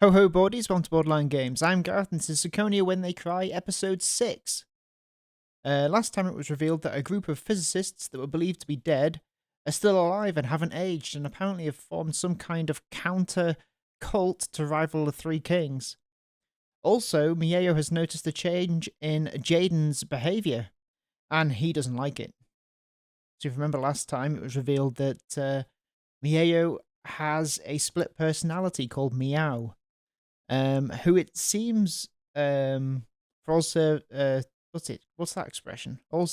Ho ho boardies, welcome to Borderline Games. I'm Gareth and this is Ciconia When They Cry, episode 6. Last time it was revealed that a group of physicists that were believed to be dead are still alive and haven't aged and apparently have formed some kind of counter cult to rival the Three Kings. Also, Mieo has noticed a change in Jaden's behaviour and he doesn't like it. So if you remember last time it was revealed that Mieo has a split personality called Meow. Who it seems, for also, what's that expression? All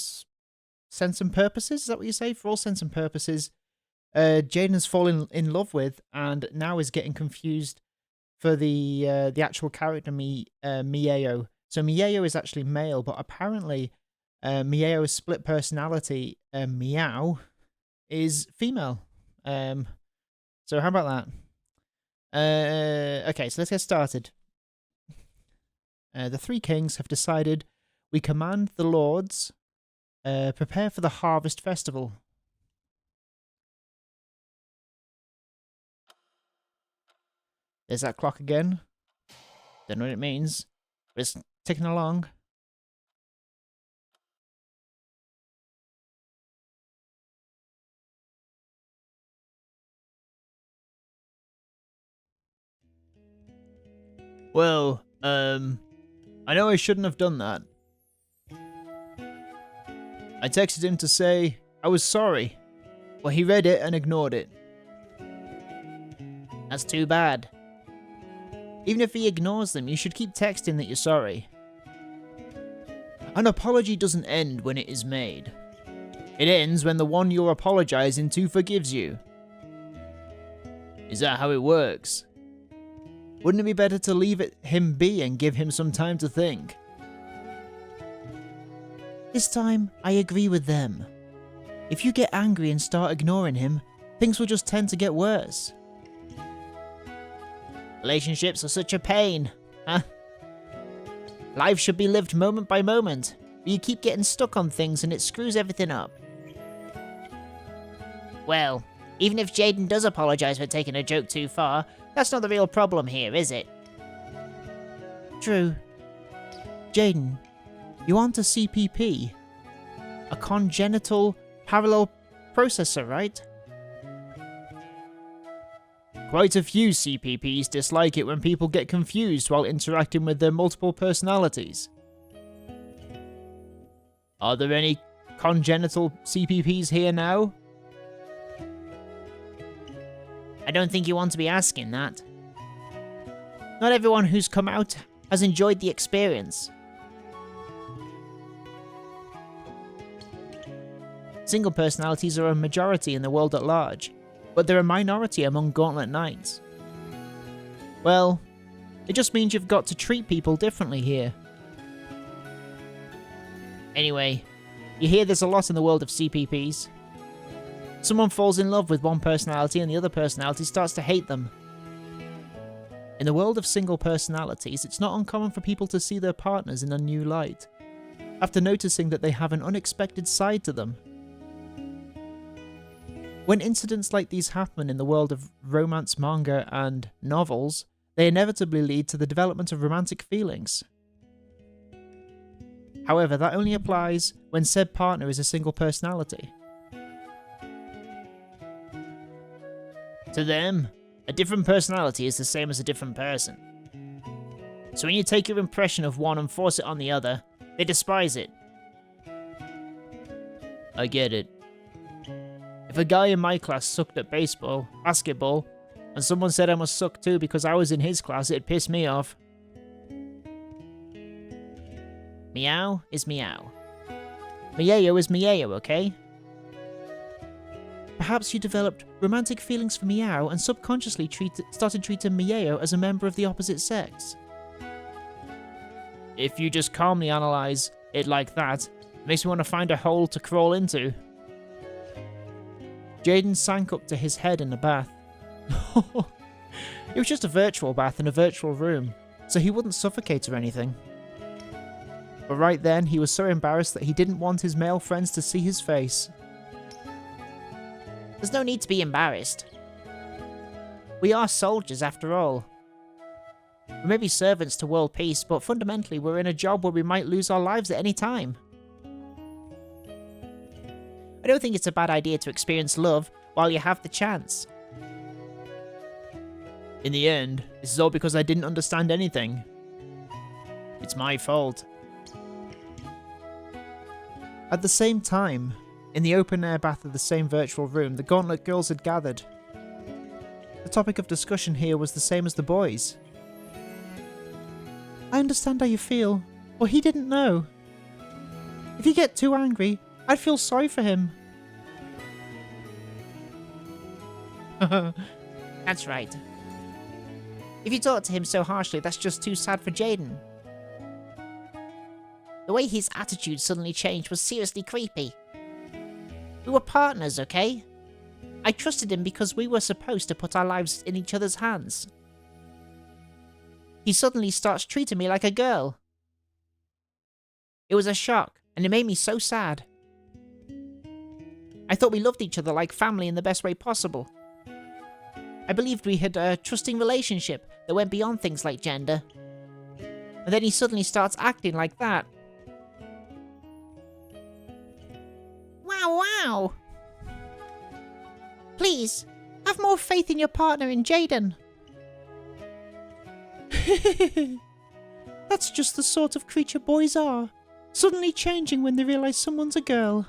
sense and purposes, is that what you say? For all sense and purposes, Jaden has fallen in love with and now is getting confused for the actual character Mieo. So Mieo is actually male, but apparently Mieo's split personality, Meow, is female. So how about that? Okay, so let's get started. The Three Kings have decided we command the lords prepare for the harvest festival. There's that clock again. Don't know what it means, but it's ticking along. Well, I know I shouldn't have done that. I texted him to say I was sorry. Well, he read it and ignored it. That's too bad. Even if he ignores them, you should keep texting that you're sorry. An apology doesn't end when it is made. It ends when the one you're apologizing to forgives you. Is that how it works? Wouldn't it be better to leave him be and give him some time to think? This time, I agree with them. If you get angry and start ignoring him, things will just tend to get worse. Relationships are such a pain, huh? Life should be lived moment by moment, but you keep getting stuck on things and it screws everything up. Well, even if Jaden does apologise for taking a joke too far, that's not the real problem here, is it? True. Jaden, you aren't a CPP. A congenital parallel processor, right? Quite a few CPPs dislike it when people get confused while interacting with their multiple personalities. Are there any congenital CPPs here now? I don't think you want to be asking that. Not everyone who's come out has enjoyed the experience. Single personalities are a majority in the world at large, but they're a minority among Gauntlet Knights. Well, it just means you've got to treat people differently here. Anyway, you hear this a lot in the world of CPPs. Someone falls in love with one personality and the other personality starts to hate them. In the world of single personalities, it's not uncommon for people to see their partners in a new light, after noticing that they have an unexpected side to them. When incidents like these happen in the world of romance manga and novels, they inevitably lead to the development of romantic feelings. However, that only applies when said partner is a single personality. To them, a different personality is the same as a different person. So when you take your impression of one and force it on the other, they despise it. I get it. If a guy in my class sucked at basketball, and someone said I must suck too because I was in his class, it'd piss me off. Meow is meow. Mieo is Mieo, okay? Perhaps you developed romantic feelings for Meow and subconsciously started treating Mieo as a member of the opposite sex. If you just calmly analyse it like that, it makes me want to find a hole to crawl into. Jaden sank up to his head in the bath. It was just a virtual bath in a virtual room, so he wouldn't suffocate or anything. But right then, he was so embarrassed that he didn't want his male friends to see his face. There's no need to be embarrassed. We are soldiers after all. We may be servants to world peace, but fundamentally we're in a job where we might lose our lives at any time. I don't think it's a bad idea to experience love while you have the chance. In the end, this is all because I didn't understand anything. It's my fault. At the same time, in the open-air bath of the same virtual room, the Gauntlet girls had gathered. The topic of discussion here was the same as the boys. I understand how you feel, but he didn't know. If you get too angry, I'd feel sorry for him. That's right. If you talk to him so harshly, that's just too sad for Jaden. The way his attitude suddenly changed was seriously creepy. We were partners, okay? I trusted him because we were supposed to put our lives in each other's hands. He suddenly starts treating me like a girl. It was a shock, and it made me so sad. I thought we loved each other like family in the best way possible. I believed we had a trusting relationship that went beyond things like gender. And then he suddenly starts acting like that. Wow. Please, have more faith in your partner in Jaden. That's just the sort of creature boys are, suddenly changing when they realise someone's a girl.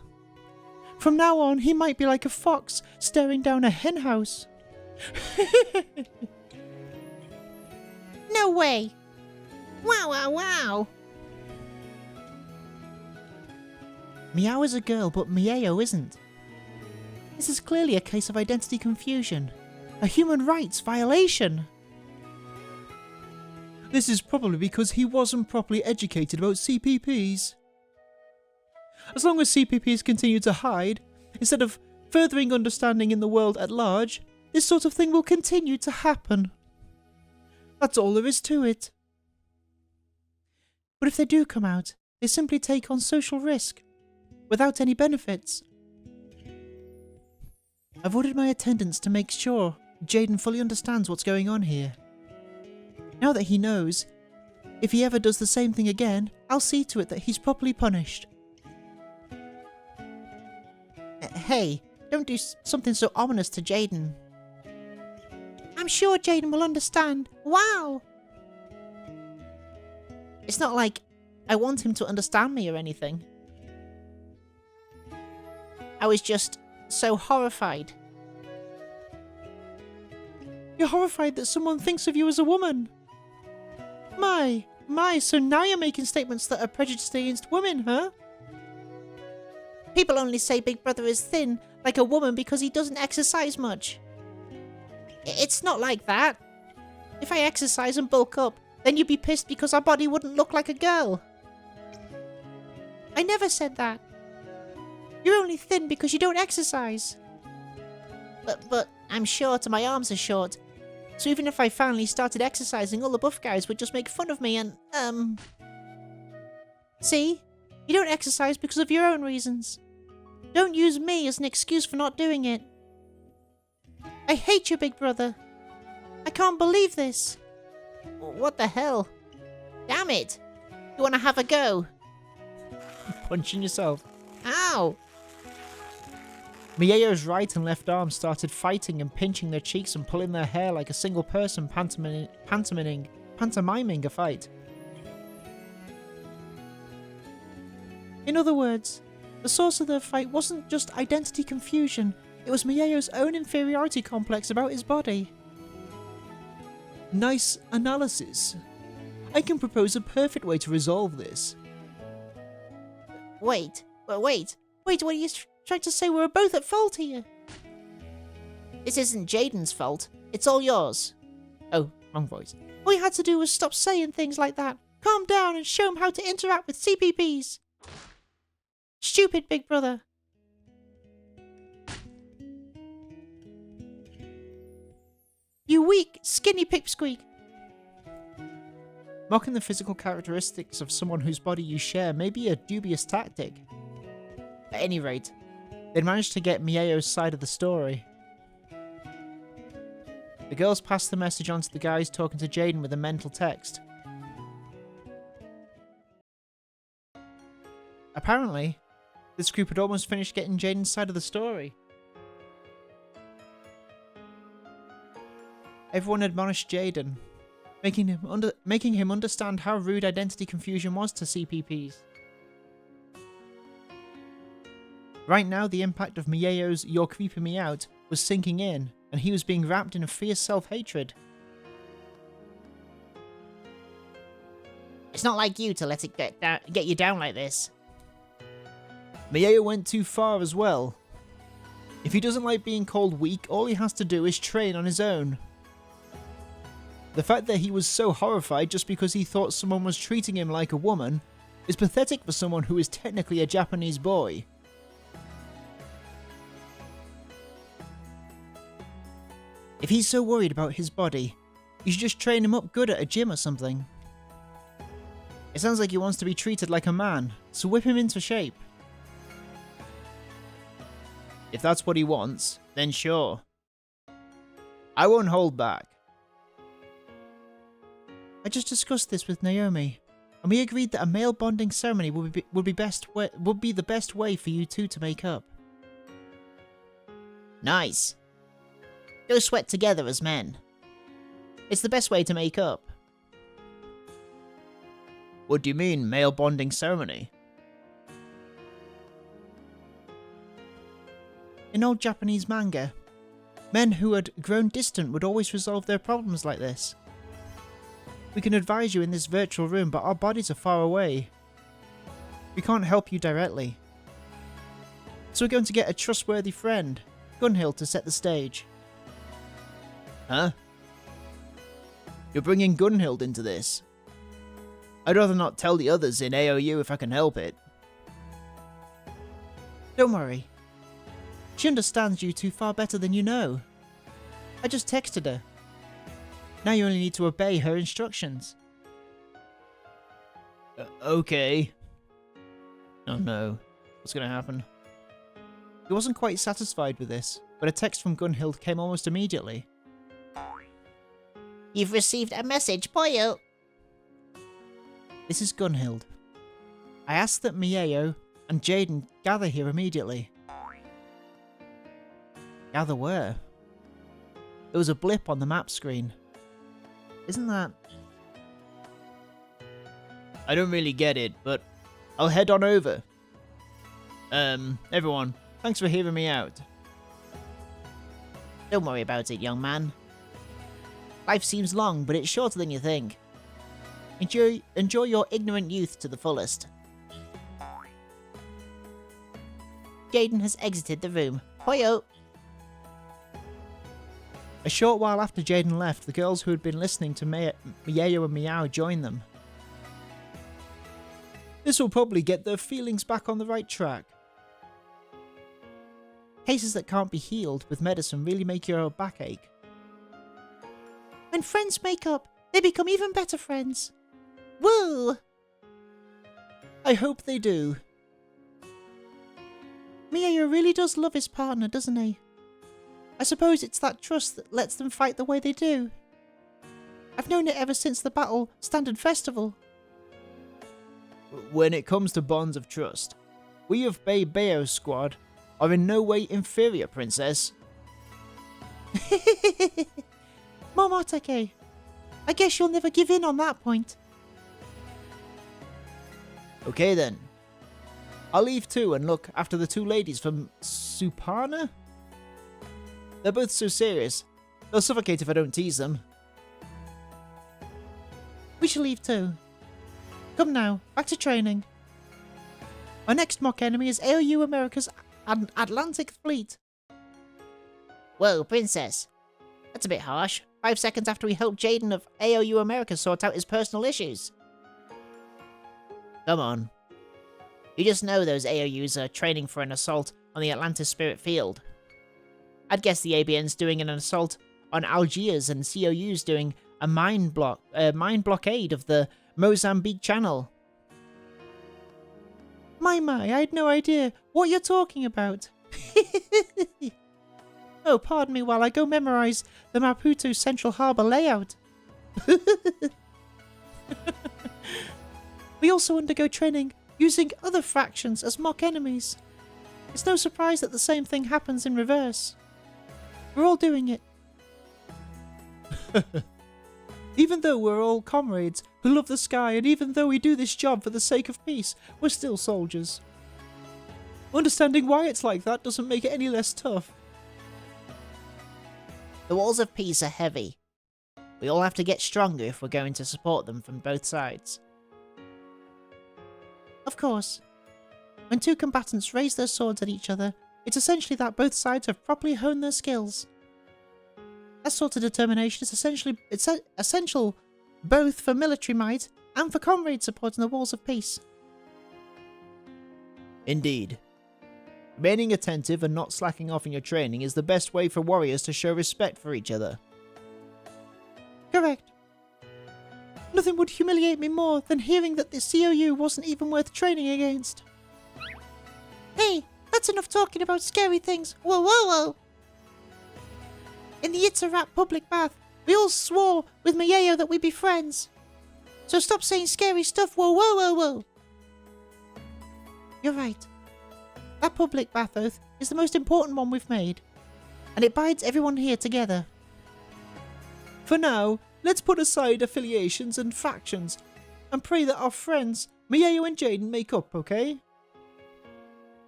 From now on, he might be like a fox staring down a hen house. No way! Wow. Meow is a girl, but Mieo isn't. This is clearly a case of identity confusion. A human rights violation. This is probably because he wasn't properly educated about CPPs. As long as CPPs continue to hide, instead of furthering understanding in the world at large, this sort of thing will continue to happen. That's all there is to it. But if they do come out, they simply take on social risk, without any benefits. I've ordered my attendants to make sure Jaden fully understands what's going on here. Now that he knows, if he ever does the same thing again, I'll see to it that he's properly punished. Hey, don't do something so ominous to Jaden. I'm sure Jaden will understand. Wow! It's not like I want him to understand me or anything. I was just so horrified. You're horrified that someone thinks of you as a woman. My, so now you're making statements that are prejudiced against women, huh? People only say Big Brother is thin, like a woman, because he doesn't exercise much. It's not like that. If I exercise and bulk up, then you'd be pissed because our body wouldn't look like a girl. I never said that. You're only thin because you don't exercise. But I'm short and my arms are short. So even if I finally started exercising, all the buff guys would just make fun of me and, See? You don't exercise because of your own reasons. Don't use me as an excuse for not doing it. I hate you, Big Brother. I can't believe this. What the hell? Damn it. You want to have a go? Punching yourself. Ow! Mieo's right and left arms started fighting and pinching their cheeks and pulling their hair like a single person pantomiming a fight. In other words, the source of their fight wasn't just identity confusion, it was Mieo's own inferiority complex about his body. Nice analysis. I can propose a perfect way to resolve this. Wait, what are you trying to say? We're both at fault here. This isn't Jaden's fault. It's all yours. Oh, wrong voice. All you had to do was stop saying things like that. Calm down and show him how to interact with CPPs. Stupid Big Brother. You weak, skinny pipsqueak. Mocking the physical characteristics of someone whose body you share may be a dubious tactic. At any rate, they'd managed to get Mieo's side of the story. The girls passed the message on to the guys talking to Jaden with a mental text. Apparently, this group had almost finished getting Jaden's side of the story. Everyone admonished Jaden, making him understand how rude identity confusion was to CPPs. Right now, the impact of Mieyo's "you're creeping me out" was sinking in, and he was being wrapped in a fierce self-hatred. It's not like you to let it get you down like this. Mieyo went too far as well. If he doesn't like being called weak, all he has to do is train on his own. The fact that he was so horrified just because he thought someone was treating him like a woman is pathetic for someone who is technically a Japanese boy. If he's so worried about his body, you should just train him up good at a gym or something. It sounds like he wants to be treated like a man, so whip him into shape. If that's what he wants, then sure. I won't hold back. I just discussed this with Naomi, and we agreed that a male bonding ceremony would be the best way for you two to make up. Nice. Go sweat together as men. It's the best way to make up. What do you mean, male bonding ceremony? In old Japanese manga, men who had grown distant would always resolve their problems like this. We can advise you in this virtual room, but our bodies are far away. We can't help you directly. So we're going to get a trustworthy friend, Gunhild, to set the stage. Huh? You're bringing Gunhild into this? I'd rather not tell the others in AOU if I can help it. Don't worry. She understands you two far better than you know. I just texted her. Now you only need to obey her instructions. Okay. Oh no. What's going to happen? He wasn't quite satisfied with this, but a text from Gunhild came almost immediately. You've received a message, Poyo. This is Gunhild. I asked that Mieyo and Jaden gather here immediately. Gather where? There was a blip on the map screen. Isn't that... I don't really get it, but I'll head on over. Everyone, thanks for hearing me out. Don't worry about it, young man. Life seems long, but it's shorter than you think. Enjoy your ignorant youth to the fullest. Jaden has exited the room. Poyo! A short while after Jaden left, the girls who had been listening to Mieyo and Meow joined them. This will probably get their feelings back on the right track. Cases that can't be healed with medicine really make your back ache. When friends make up, they become even better friends. Woo! I hope they do. Mieyo really does love his partner, doesn't he? I suppose it's that trust that lets them fight the way they do. I've known it ever since the Battle Standard Festival. When it comes to bonds of trust, we of Beio's squad are in no way inferior, Princess. Momotake, I guess you'll never give in on that point. Okay then. I'll leave too and look after the two ladies from Supana? They're both so serious. They'll suffocate if I don't tease them. We shall leave too. Come now, back to training. Our next mock enemy is AOU America's Atlantic Fleet. Whoa, Princess. That's a bit harsh. 5 seconds after we helped Jaden of AOU America sort out his personal issues. Come on. You just know those AOUs are training for an assault on the Atlantis Spirit Field. I'd guess the ABN's doing an assault on Algiers and COU's doing a mine blockade of the Mozambique Channel. My, I had no idea what you're talking about. Oh, pardon me while I go memorize the Maputo Central Harbour layout. We also undergo training using other factions as mock enemies. It's no surprise that the same thing happens in reverse. We're all doing it. Even though we're all comrades who love the sky, and even though we do this job for the sake of peace, we're still soldiers. Understanding why it's like that doesn't make it any less tough. The walls of peace are heavy. We all have to get stronger if we're going to support them from both sides. Of course. When two combatants raise their swords at each other, it's essentially that both sides have properly honed their skills. That sort of determination is essential both for military might and for comrade support in the walls of peace. Indeed. Remaining attentive and not slacking off in your training is the best way for warriors to show respect for each other. Correct. Nothing would humiliate me more than hearing that the COU wasn't even worth training against. Hey, that's enough talking about scary things. Whoa, whoa, whoa. In the It's a Wrap public bath, we all swore with Mayeo that we'd be friends. So stop saying scary stuff. Whoa, whoa, whoa, whoa. You're right. That public bath oath is the most important one we've made, and it binds everyone here together. For now, let's put aside affiliations and factions, and pray that our friends, Mayeo and Jaden, make up, okay?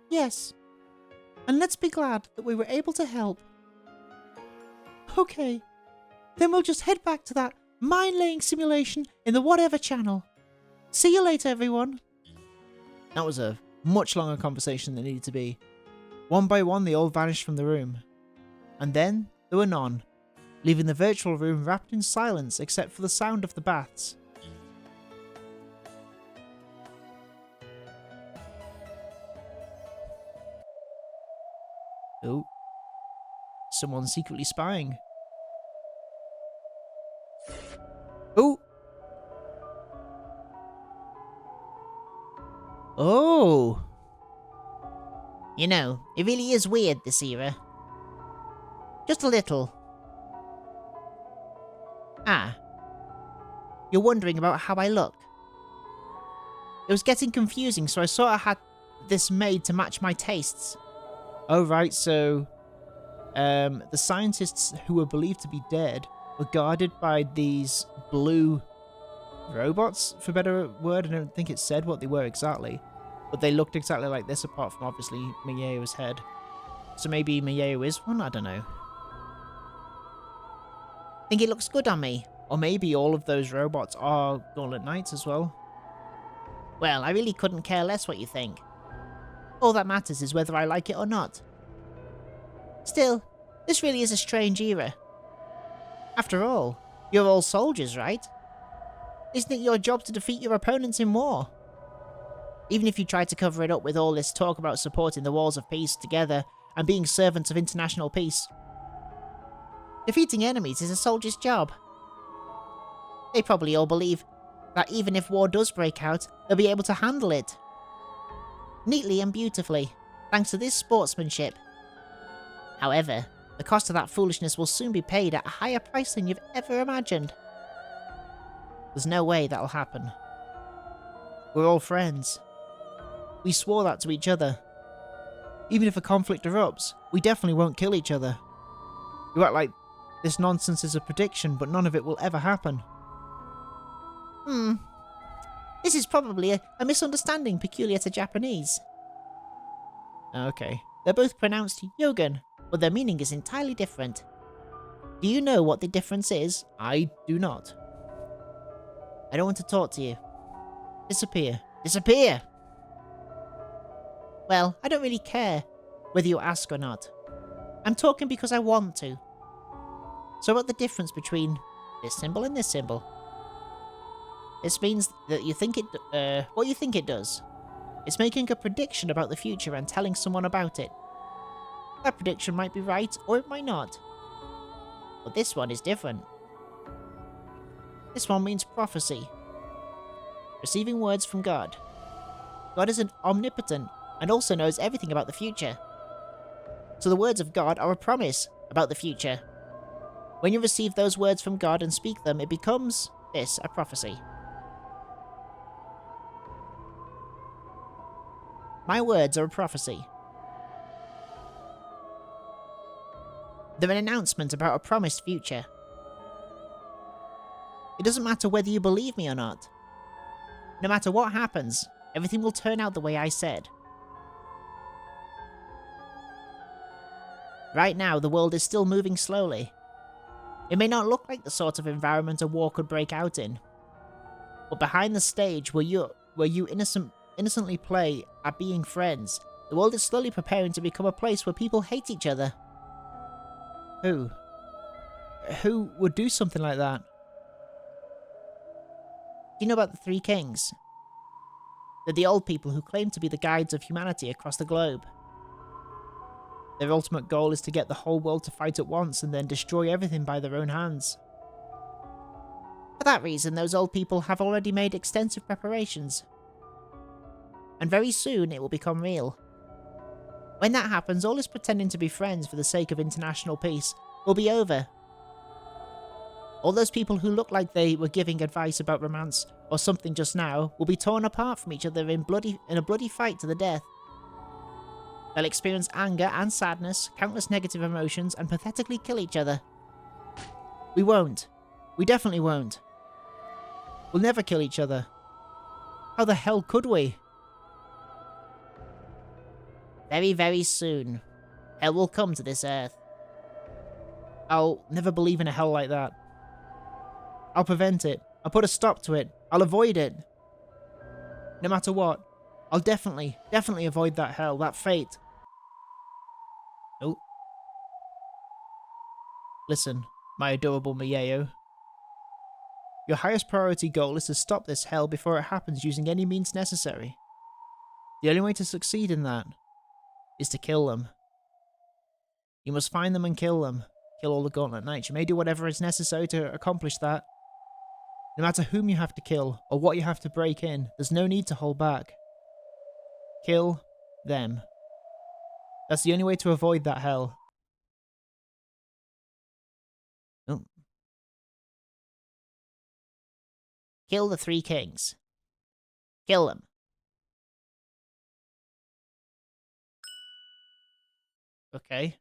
Yes. And let's be glad that we were able to help. Okay. Then we'll just head back to that mine-laying simulation in the whatever channel. See you later, everyone. That was a much longer conversation than it needed to be. One by one, they all vanished from the room. And then there were none, leaving the virtual room wrapped in silence except for the sound of the baths. Oh. Someone's secretly spying. Oh! Oh! You know, it really is weird, this era. Just a little. Ah. You're wondering about how I look. It was getting confusing, so I sort of had this made to match my tastes. Oh, right, so the scientists who were believed to be dead were guarded by these blue robots, for a better word. I don't think it said what they were exactly, but they looked exactly like this, apart from obviously Miyeo's head. So maybe Miyeo is one? I don't know. Think it looks good on me. Or maybe all of those robots are Gauntlet Knights as well. Well, I really couldn't care less what you think. All that matters is whether I like it or not. Still, this really is a strange era. After all, you're all soldiers, right? Isn't it your job to defeat your opponents in war? Even if you try to cover it up with all this talk about supporting the walls of peace together and being servants of international peace. Defeating enemies is a soldier's job. They probably all believe that even if war does break out, they'll be able to handle it. Neatly and beautifully, thanks to this sportsmanship. However, the cost of that foolishness will soon be paid at a higher price than you've ever imagined. There's no way that'll happen. We're all friends. We swore that to each other. Even if a conflict erupts, we definitely won't kill each other. You act like this nonsense is a prediction, but none of it will ever happen. This is probably a misunderstanding peculiar to Japanese. Okay. They're both pronounced Yogan, but their meaning is entirely different. Do you know what the difference is? I do not. I don't want to talk to you. Disappear. Disappear! Well, I don't really care whether you ask or not. I'm talking because I want to. So what's the difference between this symbol and this symbol? This means that you think what you think it does. It's making a prediction about the future and telling someone about it. That prediction might be right, or it might not. But this one is different. This one means prophecy. Receiving words from God. God is an omnipotent and also knows everything about the future. So the words of God are a promise, about the future. When you receive those words from God and speak them, it becomes, this, a prophecy. My words are a prophecy. They're an announcement about a promised future. It doesn't matter whether you believe me or not. No matter what happens, everything will turn out the way I said. Right now, the world is still moving slowly. It may not look like the sort of environment a war could break out in. But behind the stage where you innocently play at being friends, the world is slowly preparing to become a place where people hate each other. Who? Who would do something like that? Do you know about the Three Kings? They're the old people who claim to be the guides of humanity across the globe. Their ultimate goal is to get the whole world to fight at once and then destroy everything by their own hands. For that reason, those old people have already made extensive preparations. And very soon it will become real. When that happens, all this pretending to be friends for the sake of international peace will be over. All those people who look like they were giving advice about romance or something just now will be torn apart from each other in a bloody fight to the death. They'll experience anger and sadness, countless negative emotions, and pathetically kill each other. We won't. We definitely won't. We'll never kill each other. How the hell could we? Very, very soon, hell will come to this earth. I'll never believe in a hell like that. I'll prevent it. I'll put a stop to it. I'll avoid it. No matter what. I'll definitely avoid that hell, that fate. Oh. Listen, my adorable Mieo. Your highest priority goal is to stop this hell before it happens using any means necessary. The only way to succeed in that is to kill them. You must find them and kill them. Kill all the Gauntlet Knights. You may do whatever is necessary to accomplish that. No matter whom you have to kill, or what you have to break in, there's no need to hold back. Kill them. That's the only way to avoid that hell. Oh. Kill the Three Kings. Kill them. Okay.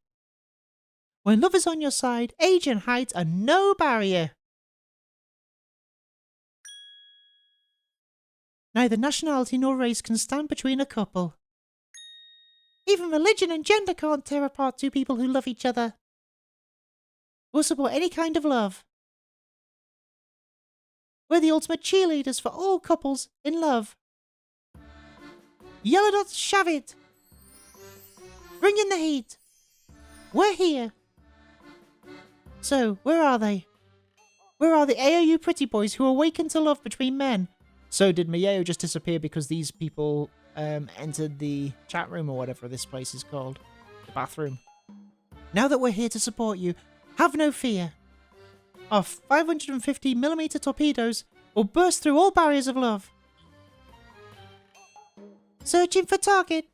When love is on your side, age and height are no barrier. Neither nationality nor race can stand between a couple. Even religion and gender can't tear apart two people who love each other. We'll support any kind of love. We're the ultimate cheerleaders for all couples in love. Yellow dots, shove it! Bring in the heat! We're here! So, where are they? Where are the AOU pretty boys who awaken to love between men? So did Mieo just disappear because these people entered the chat room or whatever this place is called? The bathroom. Now that we're here to support you, have no fear. Our 550mm torpedoes will burst through all barriers of love. Searching for target.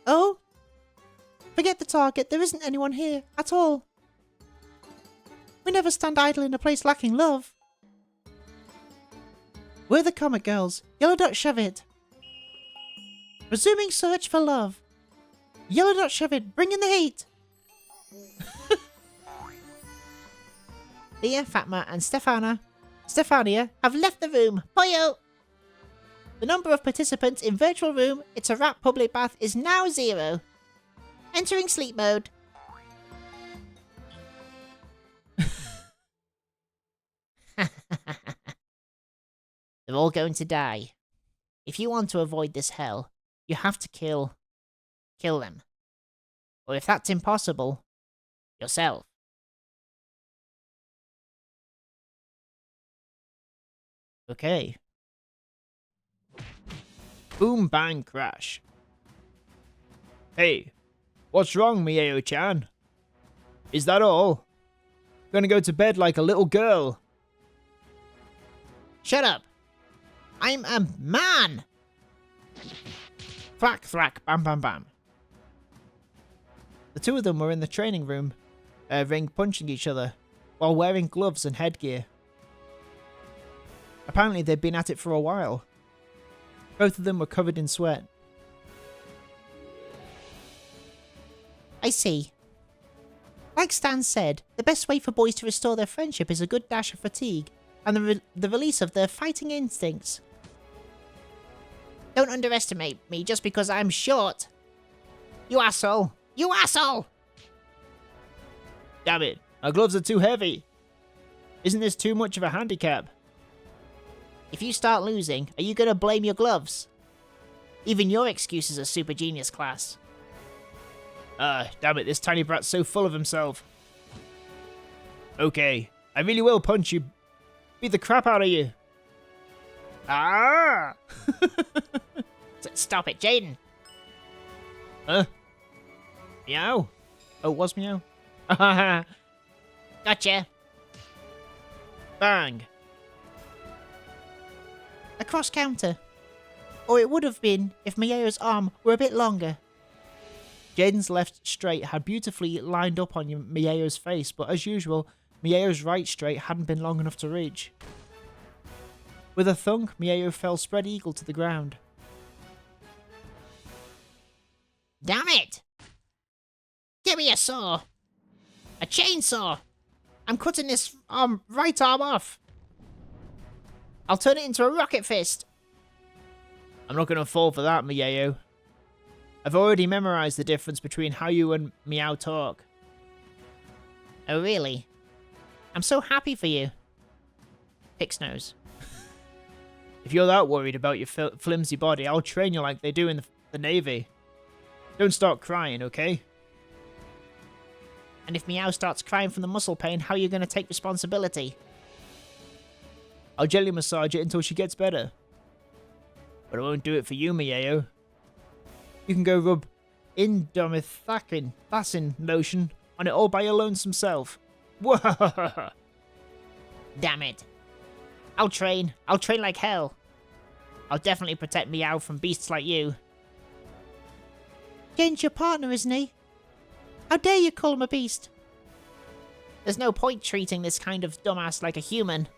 Oh? Forget the target, there isn't anyone here at all. We never stand idle in a place lacking love. We're the Comet Girls. Yellow dot, shove it. Resuming search for love. Yellow dot, shove it. Bring in the heat. Leah, Fatma, and Stefania have left the room. Poyo! The number of participants in virtual room It's a Wrap public bath is now 0. Entering sleep mode. They're all going to die. If you want to avoid this hell, you have to kill them. Or if that's impossible, yourself. Okay. Boom, bang, crash. Hey, what's wrong, Mieo-chan? Is that all? Gonna go to bed like a little girl. Shut up! I'm a man! Thwack, thwack, bam, bam, bam. The two of them were in the training room, ring punching each other while wearing gloves and headgear. Apparently they'd been at it for a while. Both of them were covered in sweat. I see. Like Stan said, the best way for boys to restore their friendship is a good dash of fatigue and the release of their fighting instincts. Don't underestimate me just because I'm short. You asshole! You asshole! Damn it, our gloves are too heavy. Isn't this too much of a handicap? If you start losing, are you gonna blame your gloves? Even your excuses are super genius class. Damn it, this tiny brat's so full of himself. Okay, I really will punch you. Beat the crap out of you. Ah! Stop it, Jaden. Huh? Meow? Oh, it was meow? Gotcha. Bang. A cross counter. Or it would have been if Miao's arm were a bit longer. Jaden's left straight had beautifully lined up on Miao's face, but as usual, Miao's right straight hadn't been long enough to reach. With a thunk, Miao fell spread eagle to the ground. Damn it! Give me a saw! A chainsaw! I'm cutting this right arm off! I'll turn it into a rocket fist! I'm not going to fall for that, Miao. I've already memorized the difference between how you and Meow talk. Oh really? I'm so happy for you. Pix nose. If you're that worried about your flimsy body, I'll train you like they do in the Navy. Don't start crying, okay? And if Meow starts crying from the muscle pain, how are you going to take responsibility? I'll gently massage it until she gets better. But I won't do it for you, Meow. You can go rub indomithakin lotion on it all by your lonesome self. Whoa! Damn it. I'll train like hell. I'll definitely protect Meow from beasts like you. Jane's your partner, isn't he? How dare you call him a beast? There's no point treating this kind of dumbass like a human.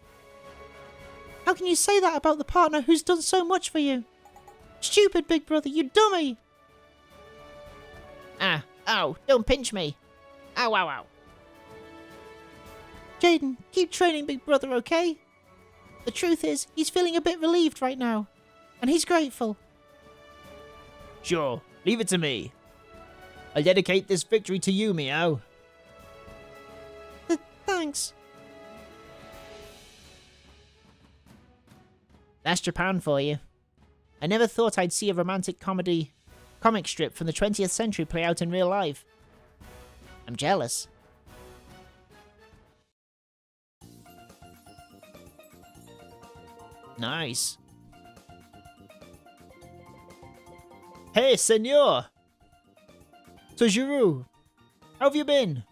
How can you say that about the partner who's done so much for you? Stupid big brother, you dummy! Ah, ow, don't pinch me. Ow, ow, ow. Jaden, keep training big brother, okay? The truth is, he's feeling a bit relieved right now. And he's grateful. Sure, leave it to me. I dedicate this victory to you, Meow. Thanks. That's Japan for you. I never thought I'd see a romantic comic strip from the 20th century play out in real life. I'm jealous. Nice. Hey, senor! Toujirou! How have you been?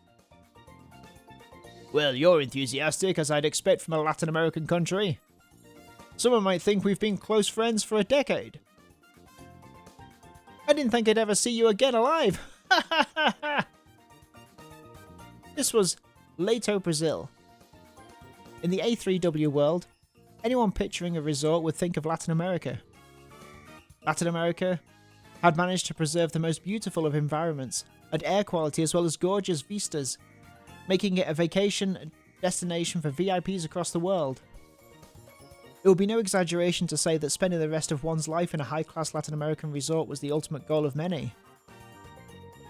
Well, you're enthusiastic, as I'd expect from a Latin American country. Someone might think we've been close friends for a decade. I didn't think I'd ever see you again alive! This was Leito, Brazil. In the A3W world, anyone picturing a resort would think of Latin America. Latin America had managed to preserve the most beautiful of environments and air quality as well as gorgeous vistas, making it a vacation destination for VIPs across the world. It would be no exaggeration to say that spending the rest of one's life in a high-class Latin American resort was the ultimate goal of many.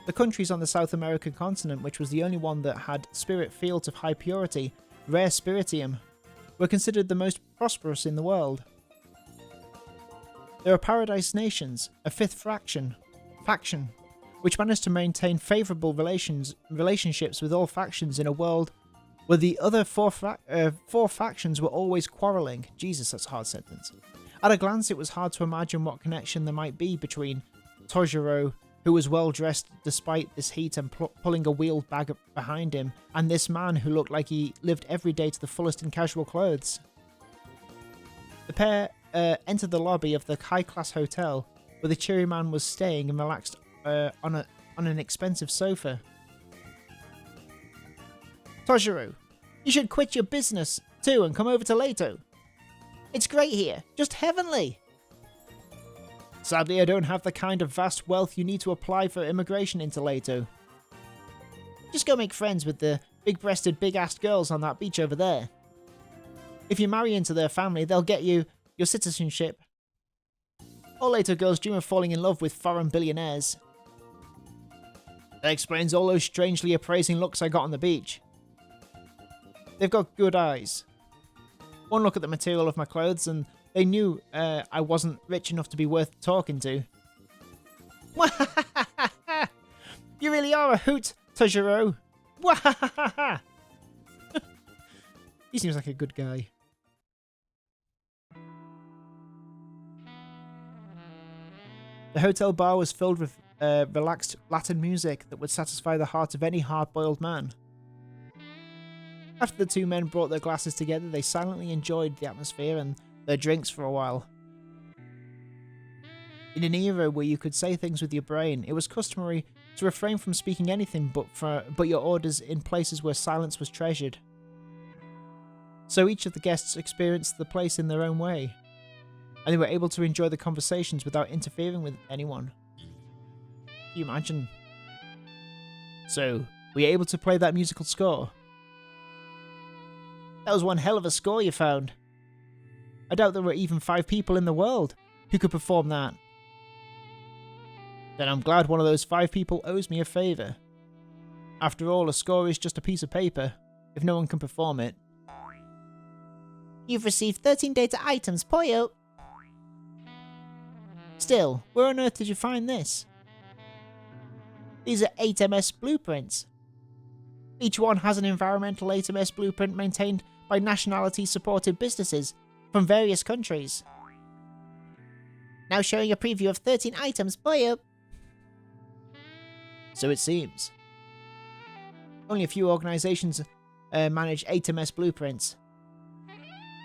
The countries on the South American continent, which was the only one that had spirit fields of high purity, rare spiritium, were considered the most prosperous in the world. There are Paradise Nations, a fifth faction, which managed to maintain favourable relationships with all factions in a world where the other four factions were always quarrelling. Jesus, that's a hard sentence. At a glance, it was hard to imagine what connection there might be between Toujirou, who was well dressed despite this heat and pulling a wheeled bag behind him, and this man who looked like he lived every day to the fullest in casual clothes. The pair entered the lobby of the high-class hotel, where the cheery man was staying and relaxed on an expensive sofa. Toujirou, you should quit your business too and come over to Leto. It's great here, just heavenly. Sadly, I don't have the kind of vast wealth you need to apply for immigration into Leto. Just go make friends with the big-breasted, big-assed girls on that beach over there. If you marry into their family, they'll get you your citizenship. All Leto girls dream of falling in love with foreign billionaires. That explains all those strangely appraising looks I got on the beach. They've got good eyes. One look at the material of my clothes and they knew I wasn't rich enough to be worth talking to. You really are a hoot, Toujirou. He seems like a good guy. The hotel bar was filled with relaxed Latin music that would satisfy the heart of any hard-boiled man. After the two men brought their glasses together, they silently enjoyed the atmosphere and their drinks for a while. In an era where you could say things with your brain, it was customary to refrain from speaking anything but your orders in places where silence was treasured. So each of the guests experienced the place in their own way, and they were able to enjoy the conversations without interfering with anyone. Can you imagine? So, were you able to play that musical score? That was one hell of a score you found. I doubt there were even 5 people in the world who could perform that. Then I'm glad one of those 5 people owes me a favour. After all, a score is just a piece of paper, if no one can perform it. You've received 13 data items, Poyo. Still, where on earth did you find this? These are 8MS blueprints. Each one has an environmental 8MS blueprint maintained by nationality-supported businesses from various countries. Now showing a preview of 13 items, Poyo. So it seems. Only a few organisations manage 8MS blueprints.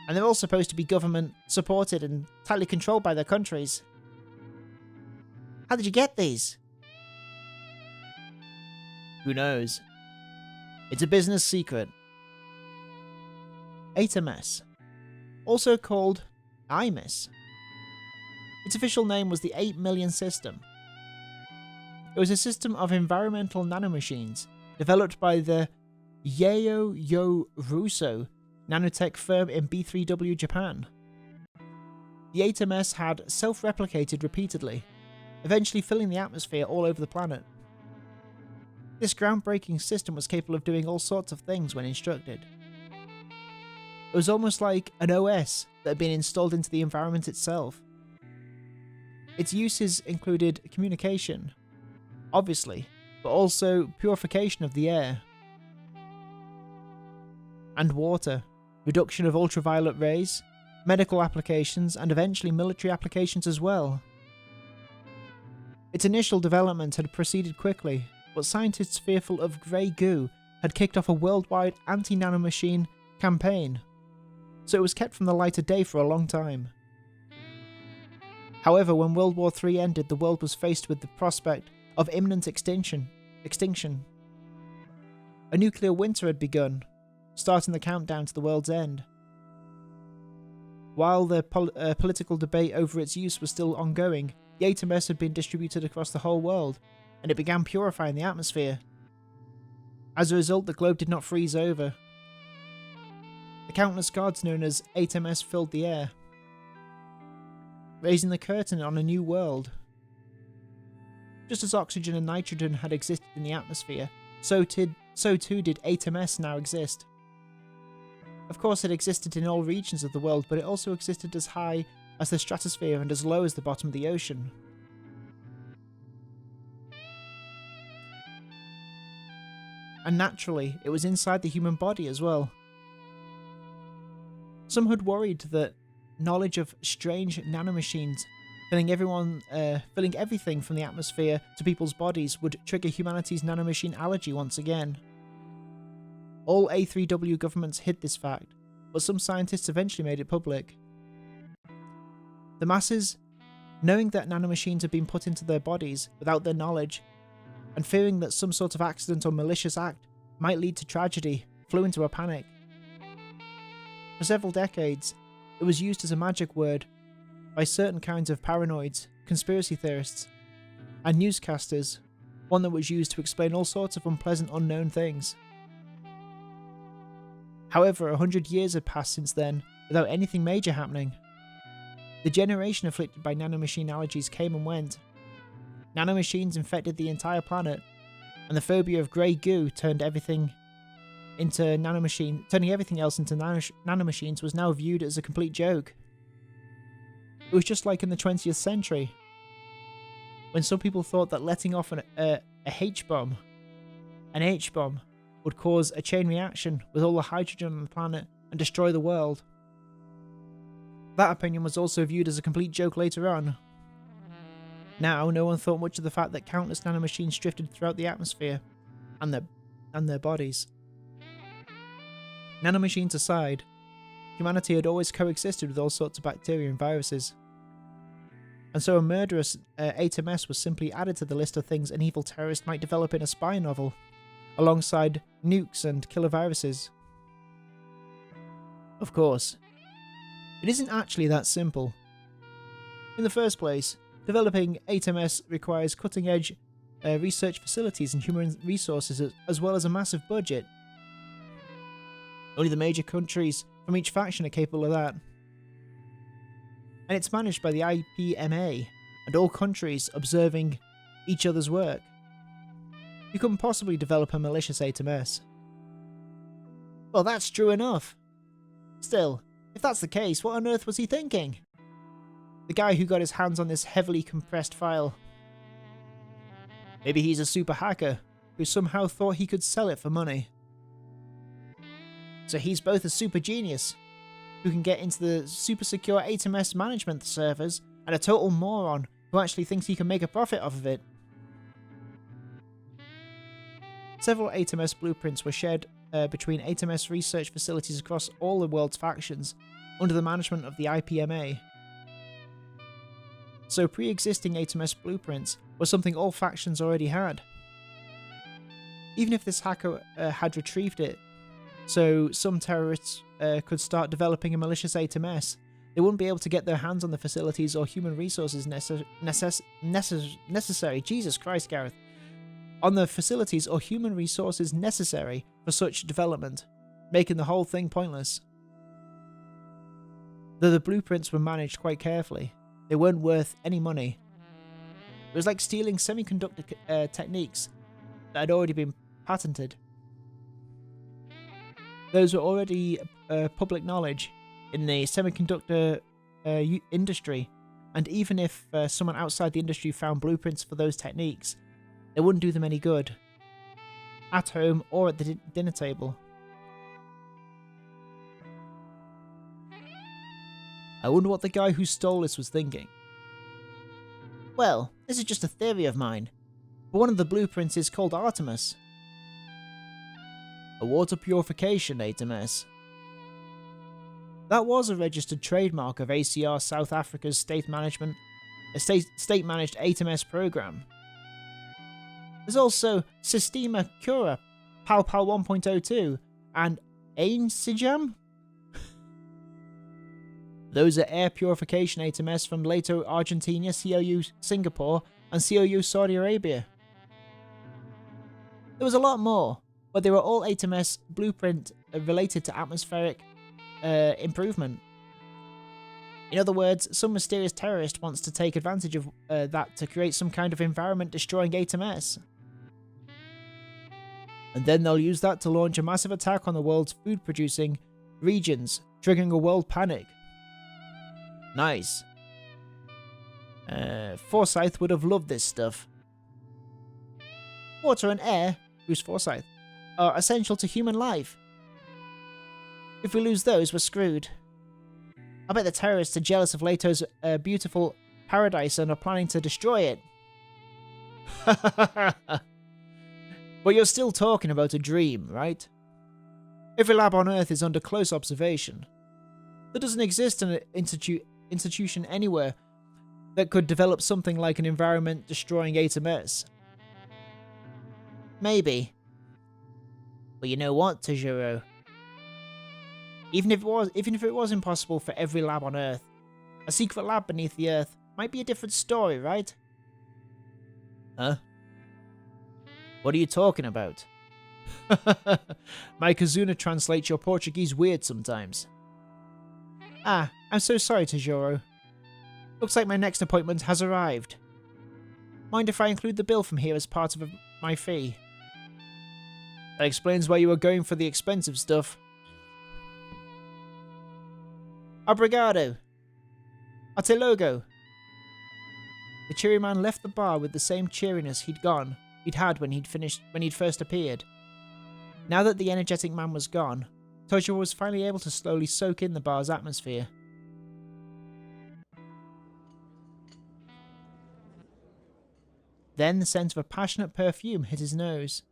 And they're all supposed to be government-supported and tightly controlled by their countries. How did you get these? Who knows? It's a business secret. 8MS, also called IMIS. Its official name was the 8 Million System. It was a system of environmental nanomachines developed by the Yaoyo Russo nanotech firm in B3W, Japan. The 8MS had self-replicated repeatedly, eventually filling the atmosphere all over the planet. This groundbreaking system was capable of doing all sorts of things when instructed. It was almost like an OS that had been installed into the environment itself. Its uses included communication, obviously, but also purification of the air and water, reduction of ultraviolet rays, medical applications, and eventually military applications as well. Its initial development had proceeded quickly, but scientists fearful of grey goo had kicked off a worldwide anti-nanomachine campaign, so it was kept from the light of day for a long time. However, when World War III ended, the world was faced with the prospect of imminent extinction. A nuclear winter had begun, starting the countdown to the world's end. While the political debate over its use was still ongoing, the 8MS had been distributed across the whole world, and it began purifying the atmosphere. As a result, the globe did not freeze over. The countless gods known as 8MS filled the air, raising the curtain on a new world. Just as oxygen and nitrogen had existed in the atmosphere, so too did 8MS now exist. Of course, it existed in all regions of the world, but it also existed as high as the stratosphere and as low as the bottom of the ocean. And naturally, it was inside the human body as well. Some had worried that knowledge of strange nanomachines filling everything from the atmosphere to people's bodies would trigger humanity's nanomachine allergy once again. All A3W governments hid this fact, but some scientists eventually made it public. The masses, knowing that nanomachines had been put into their bodies without their knowledge, and fearing that some sort of accident or malicious act might lead to tragedy, flew into a panic. For several decades, it was used as a magic word by certain kinds of paranoids, conspiracy theorists, and newscasters, one that was used to explain all sorts of unpleasant unknown things. However, 100 years had passed since then without anything major happening. The generation afflicted by nanomachine allergies came and went. Nanomachines infected the entire planet, and the phobia of grey goo turning everything else into nanomachines was now viewed as a complete joke. It was just like in the 20th century, when some people thought that letting off an H-bomb would cause a chain reaction with all the hydrogen on the planet and destroy the world. That opinion was also viewed as a complete joke later on. Now, no one thought much of the fact that countless nanomachines drifted throughout the atmosphere and their bodies. Nanomachines aside, humanity had always coexisted with all sorts of bacteria and viruses. And so a murderous ATMS was simply added to the list of things an evil terrorist might develop in a spy novel, alongside nukes and killer viruses. Of course, it isn't actually that simple. In the first place, developing ATMS requires cutting-edge research facilities and human resources as well as a massive budget. Only the major countries from each faction are capable of that. And it's managed by the IPMA, and all countries observing each other's work. You couldn't possibly develop a malicious ATMS. Well, that's true enough. Still, if that's the case, what on earth was he thinking? The guy who got his hands on this heavily compressed file. Maybe he's a super hacker who somehow thought he could sell it for money. So he's both a super genius who can get into the super secure ATMS management servers and a total moron who actually thinks he can make a profit off of it. Several ATMS blueprints were shared between ATMS research facilities across all the world's factions under the management of the IPMA. So pre-existing ATMS blueprints were something all factions already had. Even if this hacker had retrieved it, so some terrorists could start developing a malicious ATMS, they wouldn't be able to get their hands on the facilities or human resources necessary. Jesus Christ, Gareth. On the facilities or human resources necessary for such development, making the whole thing pointless. Though the blueprints were managed quite carefully, they weren't worth any money. It was like stealing semiconductor techniques that had already been patented. Those were already public knowledge in the semiconductor industry, and even if someone outside the industry found blueprints for those techniques, it wouldn't do them any good, at home or at the dinner table. I wonder what the guy who stole this was thinking. Well, this is just a theory of mine, but one of the blueprints is called Artemis. A water purification ATMS. That was a registered trademark of ACR South Africa's state-managed ATMS program. There's also Sistema Cura, Pal 1.02, and Ainsijam. Those are air purification ATMS from Leto, Argentina, COU Singapore, and COU Saudi Arabia. There was a lot more, but they were all ATMS blueprint related to atmospheric improvement. In other words, some mysterious terrorist wants to take advantage of that to create some kind of environment-destroying ATMS. And then they'll use that to launch a massive attack on the world's food-producing regions, triggering a world panic. Nice. Forsyth would have loved this stuff. Water and air, who's Forsyth, are essential to human life. If we lose those, we're screwed. I bet the terrorists are jealous of Leto's beautiful paradise and are planning to destroy it. But you're still talking about a dream, right? Every lab on Earth is under close observation. There doesn't exist an institution anywhere that could develop something like an environment-destroying ATMS. Maybe. But you know what, Toujirou? Even if it was impossible for every lab on Earth, a secret lab beneath the Earth might be a different story, right? Huh? What are you talking about? My Kazuna translates your Portuguese weird sometimes. Ah, I'm so sorry, Toujirou. Looks like my next appointment has arrived. Mind if I include the bill from here as part of my fee? That explains why you were going for the expensive stuff. Obrigado. Até logo. The cheery man left the bar with the same cheeriness he'd had when he'd first appeared. Now that the energetic man was gone, Toujirou was finally able to slowly soak in the bar's atmosphere. Then the scent of a passionate perfume hit his nose.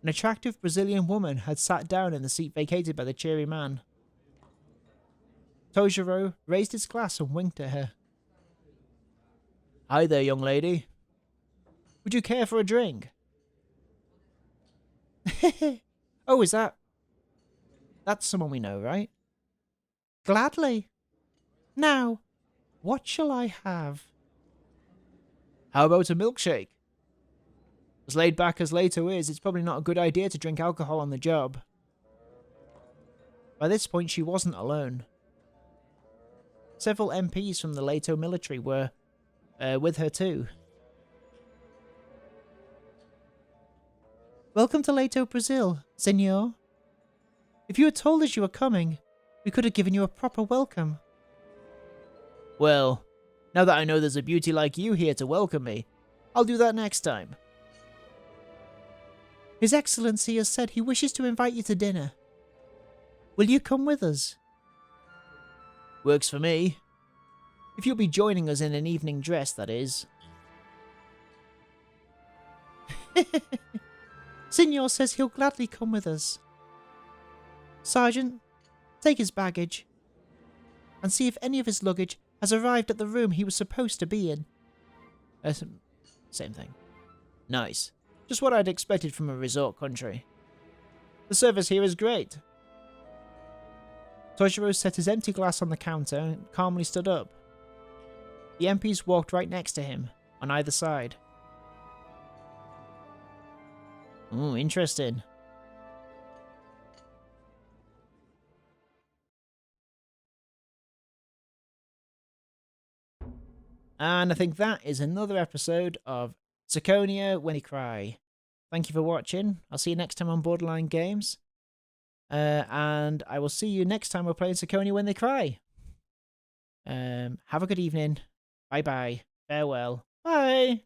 An attractive Brazilian woman had sat down in the seat vacated by the cheery man. Toujirou raised his glass and winked at her. Hi there, young lady. Would you care for a drink? Oh, is that... That's someone we know, right? Gladly. Now, what shall I have? How about a milkshake? As laid back as Leto is, it's probably not a good idea to drink alcohol on the job. By this point, she wasn't alone. Several MPs from the Leto military were with her too. Welcome to Leto, Brazil, senor. If you had told us you were coming, we could have given you a proper welcome. Well, now that I know there's a beauty like you here to welcome me, I'll do that next time. His Excellency has said he wishes to invite you to dinner. Will you come with us? Works for me. If you'll be joining us in an evening dress, that is. Signor says he'll gladly come with us. Sergeant, take his baggage and see if any of his luggage has arrived at the room he was supposed to be in. Same thing. Nice. Just what I'd expected from a resort country. The service here is great. Toujirou set his empty glass on the counter and calmly stood up. The MPs walked right next to him, on either side. Ooh, interesting. And I think that is another episode of Ciconia When He Cry. Thank you for watching. I'll see you next time on Borderline Games. And I will see you next time we're playing Ciconia When They Cry. Have a good evening. Bye-bye. Farewell. Bye.